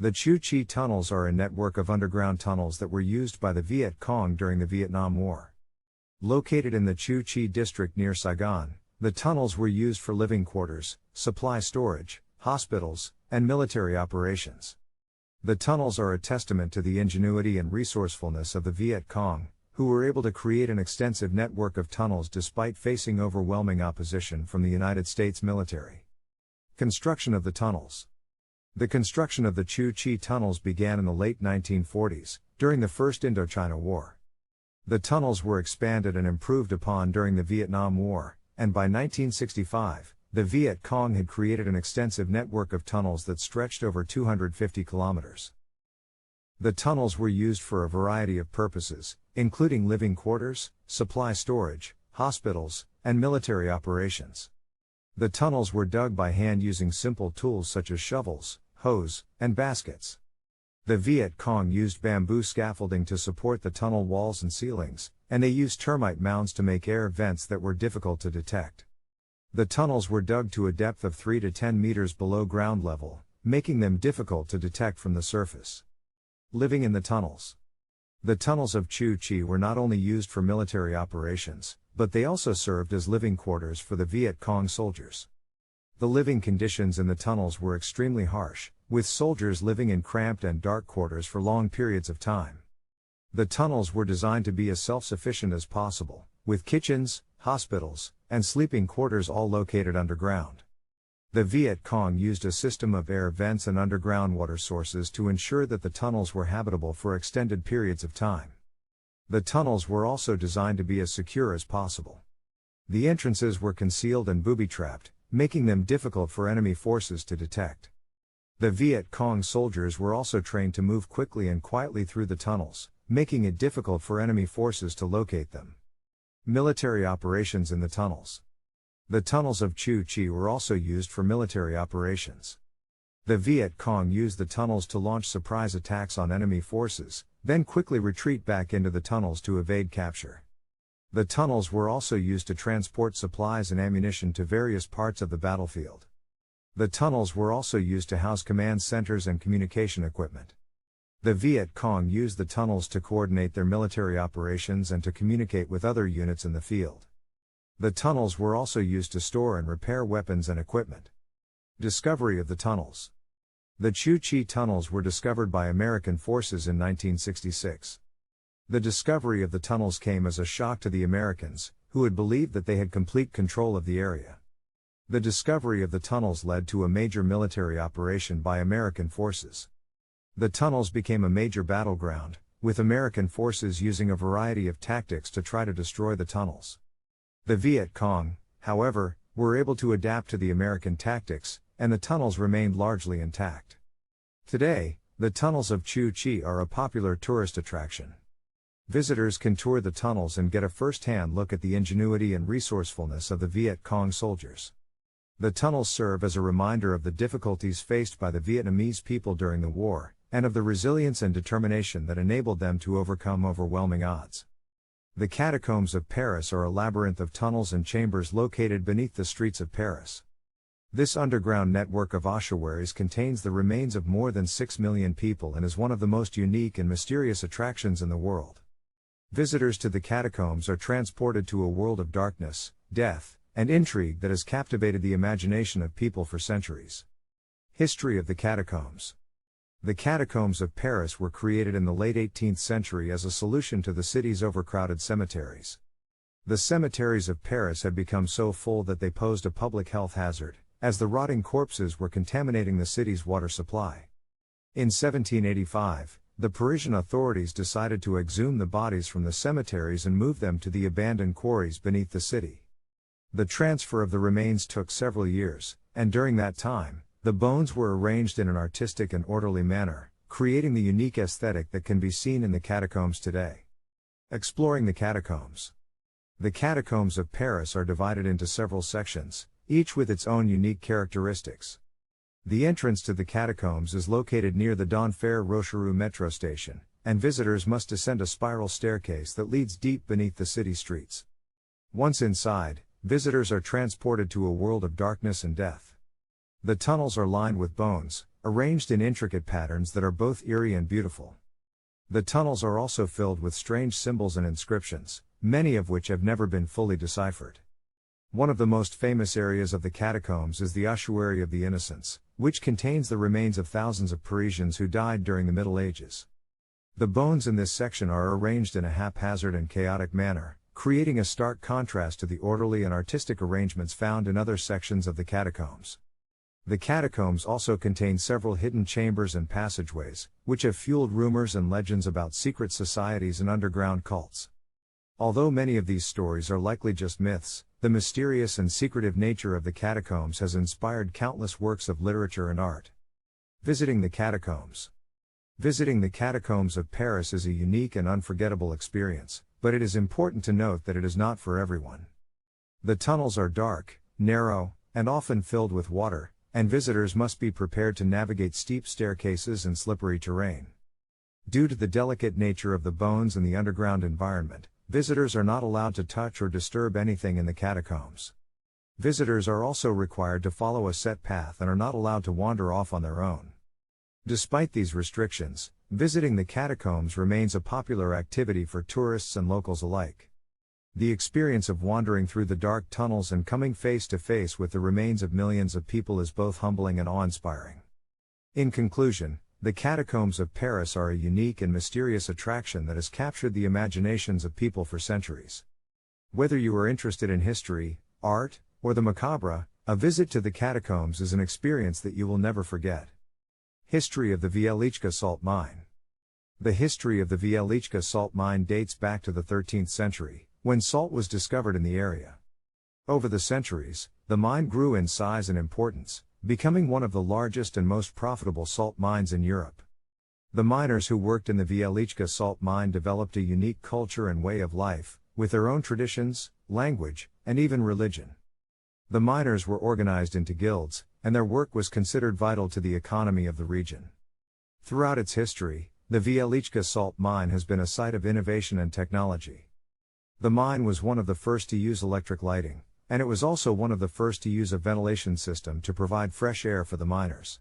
The Chu Chi tunnels are a network of underground tunnels that were used by the Viet Cong during the Vietnam War. Located in the Chu Chi district near Saigon, the tunnels were used for living quarters, supply storage, hospitals, and military operations. The tunnels are a testament to the ingenuity and resourcefulness of the Viet Cong, who were able to create an extensive network of tunnels despite facing overwhelming opposition from the United States military. Construction of the tunnels. The construction of the Chu Chi tunnels began in the late 1940s, during the First Indochina War. The tunnels were expanded and improved upon during the Vietnam War, and by 1965, the Viet Cong had created an extensive network of tunnels that stretched over 250 kilometers. The tunnels were used for a variety of purposes, including living quarters, supply storage, hospitals, and military operations. The tunnels were dug by hand using simple tools such as shovels, hose, and baskets. The Viet Cong used bamboo scaffolding to support the tunnel walls and ceilings, and they used termite mounds to make air vents that were difficult to detect. The tunnels were dug to a depth of 3 to 10 meters below ground level, making them difficult to detect from the surface. Living in the tunnels. The tunnels of Chu Chi were not only used for military operations, but they also served as living quarters for the Viet Cong soldiers. The living conditions in the tunnels were extremely harsh, with soldiers living in cramped and dark quarters for long periods of time. The tunnels were designed to be as self-sufficient as possible, with kitchens, hospitals, and sleeping quarters all located underground. The Viet Cong used a system of air vents and underground water sources to ensure that the tunnels were habitable for extended periods of time. The tunnels were also designed to be as secure as possible. The entrances were concealed and booby-trapped, making them difficult for enemy forces to detect. The Viet Cong soldiers were also trained to move quickly and quietly through the tunnels, making it difficult for enemy forces to locate them. Military operations in the tunnels. The tunnels of Chu Chi were also used for military operations. The Viet Cong used the tunnels to launch surprise attacks on enemy forces, then quickly retreat back into the tunnels to evade capture. The tunnels were also used to transport supplies and ammunition to various parts of the battlefield. The tunnels were also used to house command centers and communication equipment. The Viet Cong used the tunnels to coordinate their military operations and to communicate with other units in the field. The tunnels were also used to store and repair weapons and equipment. Discovery of the tunnels. The Chu Chi tunnels were discovered by American forces in 1966. The discovery of the tunnels came as a shock to the Americans, who had believed that they had complete control of the area. The discovery of the tunnels led to a major military operation by American forces. The tunnels became a major battleground, with American forces using a variety of tactics to try to destroy the tunnels. The Viet Cong, however, were able to adapt to the American tactics, and the tunnels remained largely intact. Today, the tunnels of Chu Chi are a popular tourist attraction. Visitors can tour the tunnels and get a first-hand look at the ingenuity and resourcefulness of the Viet Cong soldiers. The tunnels serve as a reminder of the difficulties faced by the Vietnamese people during the war, and of the resilience and determination that enabled them to overcome overwhelming odds. The catacombs of Paris are a labyrinth of tunnels and chambers located beneath the streets of Paris. This underground network of ossuaries contains the remains of more than 6 million people and is one of the most unique and mysterious attractions in the world. Visitors to the catacombs are transported to a world of darkness, death, and intrigue that has captivated the imagination of people for centuries. History of the catacombs. The catacombs of Paris were created in the late 18th century as a solution to the city's overcrowded cemeteries. The cemeteries of Paris had become so full that they posed a public health hazard, as the rotting corpses were contaminating the city's water supply. In 1785, the Parisian authorities decided to exhume the bodies from the cemeteries and move them to the abandoned quarries beneath the city. The transfer of the remains took several years, and during that time, the bones were arranged in an artistic and orderly manner, creating the unique aesthetic that can be seen in the catacombs today. Exploring the catacombs. The catacombs of Paris are divided into several sections, each with its own unique characteristics. The entrance to the catacombs is located near the Denfert Rochereau metro station, and visitors must descend a spiral staircase that leads deep beneath the city streets. Once inside, visitors are transported to a world of darkness and death. The tunnels are lined with bones, arranged in intricate patterns that are both eerie and beautiful. The tunnels are also filled with strange symbols and inscriptions, many of which have never been fully deciphered. One of the most famous areas of the catacombs is the Ossuary of the Innocents, which contains the remains of thousands of Parisians who died during the Middle Ages. The bones in this section are arranged in a haphazard and chaotic manner, creating a stark contrast to the orderly and artistic arrangements found in other sections of the catacombs. The catacombs also contain several hidden chambers and passageways, which have fueled rumors and legends about secret societies and underground cults. Although many of these stories are likely just myths, the mysterious and secretive nature of the catacombs has inspired countless works of literature and art. Visiting the catacombs. Visiting the catacombs of Paris is a unique and unforgettable experience, but it is important to note that it is not for everyone. The tunnels are dark, narrow, and often filled with water, and visitors must be prepared to navigate steep staircases and slippery terrain. Due to the delicate nature of the bones and the underground environment, visitors are not allowed to touch or disturb anything in the catacombs. Visitors are also required to follow a set path and are not allowed to wander off on their own. Despite these restrictions, visiting the catacombs remains a popular activity for tourists and locals alike. The experience of wandering through the dark tunnels and coming face to face with the remains of millions of people is both humbling and awe-inspiring. In conclusion, the catacombs of Paris are a unique and mysterious attraction that has captured the imaginations of people for centuries. Whether you are interested in history, art, or the macabre, a visit to the catacombs is an experience that you will never forget. History of the thevillichka salt mine. The history of the thevillichka salt mine dates back to the 13th century, when salt was discovered in the area. Over the centuries, the mine grew in size and importance, becoming one of the largest and most profitable salt mines in Europe. The miners who worked in the thevillichka salt mine developed a unique culture and way of life, with their own traditions, language, and even religion. The miners were organized into guilds, and their work was considered vital to the economy of the region. Throughout its history, the thevillichka salt mine has been a site of innovation and technology. The mine was one of the first to use electric lighting, and it was also one of the first to use a ventilation system to provide fresh air for the miners.